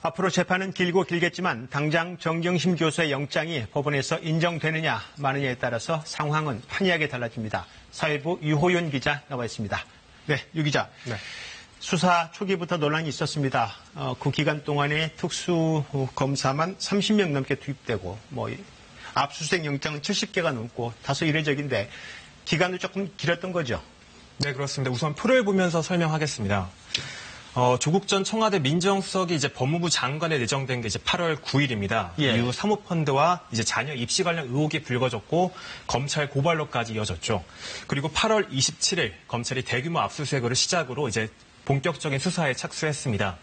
앞으로 재판은 길고 길겠지만 당장 정경심 교수의 영장이 법원에서 인정되느냐 마느냐에 따라서 상황은 판이하게 달라집니다. 사회부 유호윤 기자 나와 있습니다. 네, 유 기자. 네. 수사 초기부터 논란이 있었습니다. 그 기간 동안에 특수검사만 30명 넘게 투입되고 압수수색 영장은 70개가 넘고 다소 이례적인데 기간도 조금 길었던 거죠? 네, 그렇습니다. 우선 표를 보면서 설명하겠습니다. 조국 전 청와대 민정수석이 이제 법무부 장관에 내정된 게 이제 8월 9일입니다. 예. 이후 사모펀드와 이제 자녀 입시 관련 의혹이 불거졌고 검찰 고발로까지 이어졌죠. 그리고 8월 27일 검찰이 대규모 압수수색을 시작으로 이제 본격적인 수사에 착수했습니다.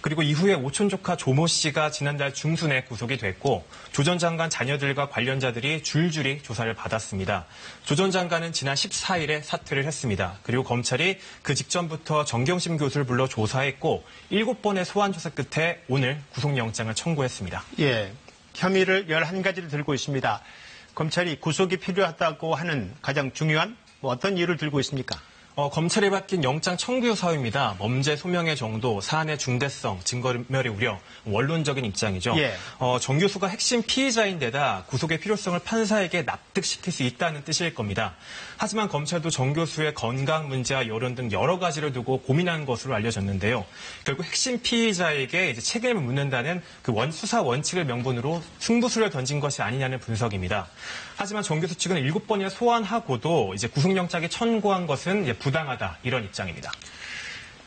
그리고 이후에 오촌 조카 조모 씨가 지난달 중순에 구속이 됐고 조 전 장관 자녀들과 관련자들이 줄줄이 조사를 받았습니다. 조 전 장관은 지난 14일에 사퇴를 했습니다. 그리고 검찰이 그 직전부터 정경심 교수를 불러 조사했고 7번의 소환 조사 끝에 오늘 구속영장을 청구했습니다. 예, 혐의를 11가지를 들고 있습니다. 검찰이 구속이 필요하다고 하는 가장 중요한 어떤 이유를 들고 있습니까? 검찰이 밝힌 영장 청구 사유입니다. 범죄 소명의 정도, 사안의 중대성, 증거인멸의 우려, 원론적인 입장이죠. 예. 정 교수가 핵심 피의자인데다 구속의 필요성을 판사에게 납득시킬 수 있다는 뜻일 겁니다. 하지만 검찰도 정 교수의 건강 문제와 여론 등 여러 가지를 두고 고민한 것으로 알려졌는데요. 결국 핵심 피의자에게 이제 책임을 묻는다는 그 수사 원칙을 명분으로 승부수를 던진 것이 아니냐는 분석입니다. 하지만 정 교수 측은 7번이나 소환하고도 이제 구속영장에 청구한 것은 부당하다 이런 입장입니다.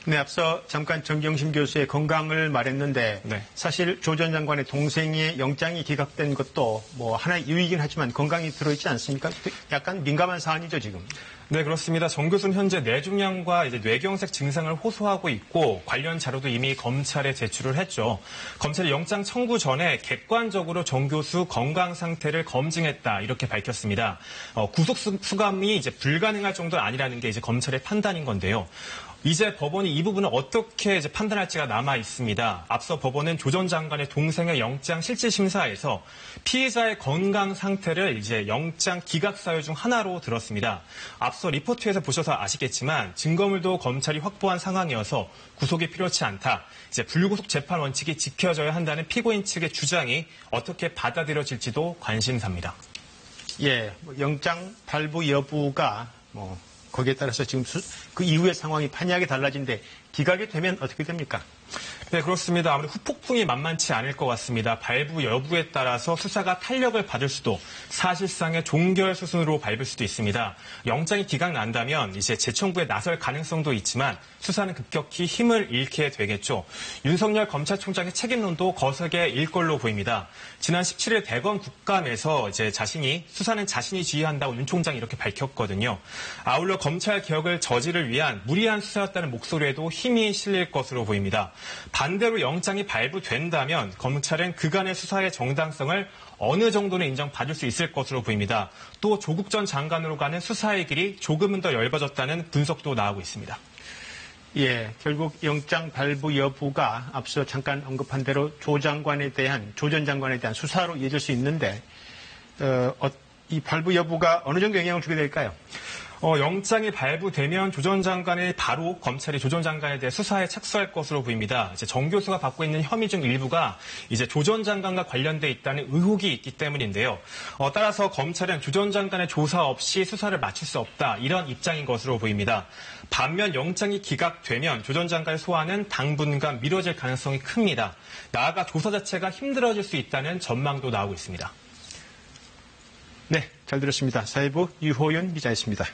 네, 앞서 잠깐 정경심 교수의 건강을 말했는데 네. 사실 조 전 장관의 동생의 영장이 기각된 것도 하나의 이유이긴 하지만 건강이 들어있지 않습니까? 약간 민감한 사안이죠, 지금. 네, 그렇습니다. 정 교수는 현재 뇌종양과 이제 뇌경색 증상을 호소하고 있고 관련 자료도 이미 검찰에 제출을 했죠. 검찰이 영장 청구 전에 객관적으로 정 교수 건강 상태를 검증했다 이렇게 밝혔습니다. 구속 수감이 이제 불가능할 정도는 아니라는 게 이제 검찰의 판단인 건데요. 이제 법원이 이 부분을 어떻게 이제 판단할지가 남아 있습니다. 앞서 법원은 조 전 장관의 동생의 영장 실질 심사에서 피의자의 건강 상태를 이제 영장 기각 사유 중 하나로 들었습니다. 앞서 리포트에서 보셔서 아시겠지만 증거물도 검찰이 확보한 상황이어서 구속이 필요치 않다. 이제 불구속 재판 원칙이 지켜져야 한다는 피고인 측의 주장이 어떻게 받아들여질지도 관심사입니다. 예, 영장 발부 여부가 거기에 따라서 지금 그 이후의 상황이 판이하게 달라진데 기각이 되면 어떻게 됩니까? 네, 그렇습니다. 아무래도 후폭풍이 만만치 않을 것 같습니다. 발부 여부에 따라서 수사가 탄력을 받을 수도 사실상의 종결 수순으로 밟을 수도 있습니다. 영장이 기각 난다면 이제 재청구에 나설 가능성도 있지만 수사는 급격히 힘을 잃게 되겠죠. 윤석열 검찰총장의 책임론도 거세게 일 걸로 보입니다. 지난 17일 대검 국감에서 이제 수사는 자신이 지휘한다고 윤 총장이 이렇게 밝혔거든요. 아울러 검찰 개혁을 저지를 위한 무리한 수사였다는 목소리에도 힘이 실릴 것으로 보입니다. 반대로 영장이 발부된다면 검찰은 그간의 수사의 정당성을 어느 정도는 인정받을 수 있을 것으로 보입니다. 또 조국 전 장관으로 가는 수사의 길이 조금은 더 얇아졌다는 분석도 나오고 있습니다. 예, 결국 영장 발부 여부가 앞서 잠깐 언급한 대로 조 전 장관에 대한 수사로 이어질 수 있는데 이 발부 여부가 어느 정도 영향을 주게 될까요? 영장이 발부되면 조 전 장관이 바로 검찰이 조 전 장관에 대해 수사에 착수할 것으로 보입니다. 이제 정 교수가 받고 있는 혐의 중 일부가 이제 조 전 장관과 관련돼 있다는 의혹이 있기 때문인데요. 따라서 검찰은 조 전 장관의 조사 없이 수사를 마칠 수 없다 이런 입장인 것으로 보입니다. 반면 영장이 기각되면 조 전 장관의 소환은 당분간 미뤄질 가능성이 큽니다. 나아가 조사 자체가 힘들어질 수 있다는 전망도 나오고 있습니다. 네, 잘 들었습니다. 사회부 유호윤 기자였습니다.